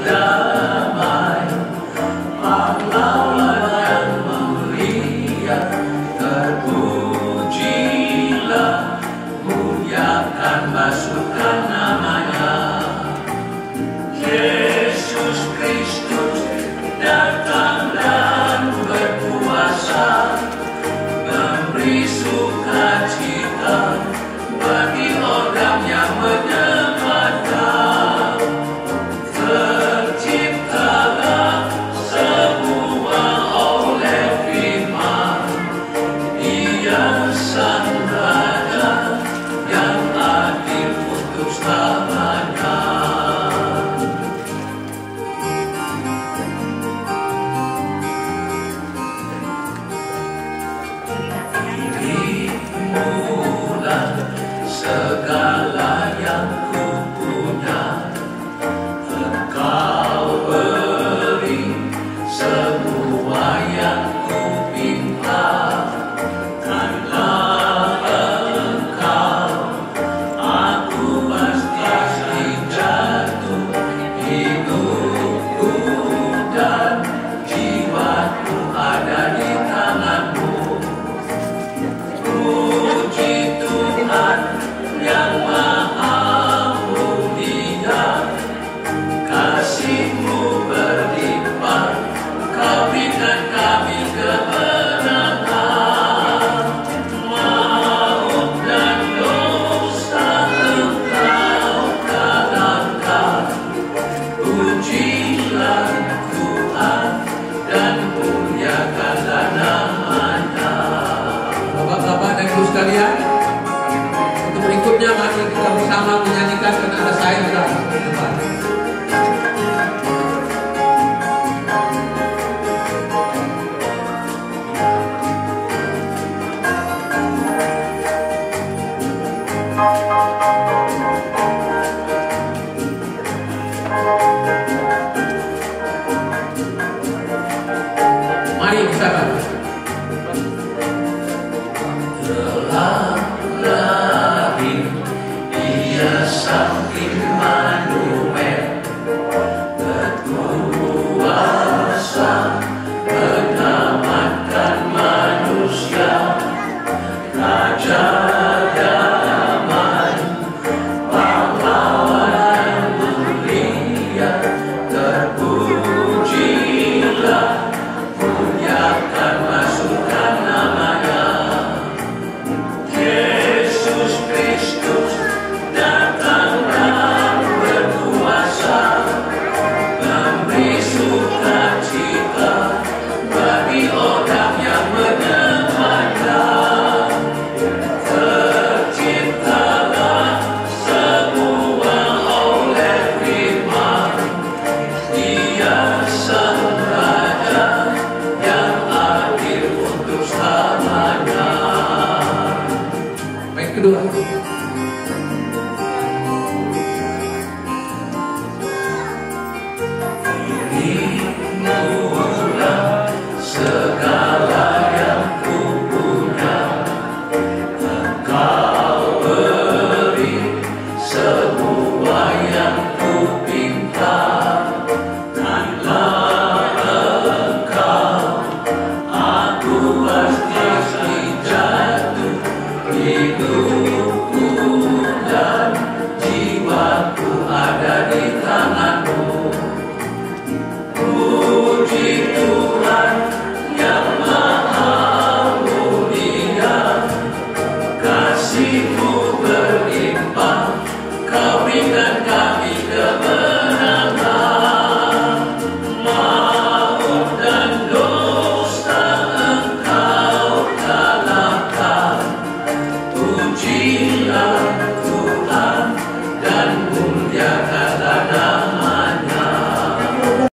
damai, pahlawan yang mulia, terpujilah, muliakan masukkan namanya. Yesus Kristus datang dan berkuasa, memberi sukacita bagi orang yang menyembahnya. Terciptalah semua oleh firman, Dia Sang Raja yang adil untuk selamanya. Dirimulah segala yang kupunya, Engkau beri semua yang kupinta. Karena Engkau, aku pasti jatuh, hidupku dan jiwaku ada di tanganmu. Puji Tuhan yang Maha Mulia, kasih-Mu berlimpah, Kau berikan kami kemenangan. Maut dan dosa Engkau kalahkan. Pujilah Tuhan dan muliakanlah nama-Nya. Bapak-bapak dan ibu sekalian, untuk berikutnya mari kita bersama menyanyikan karena ada saya di depan. Mari bersama.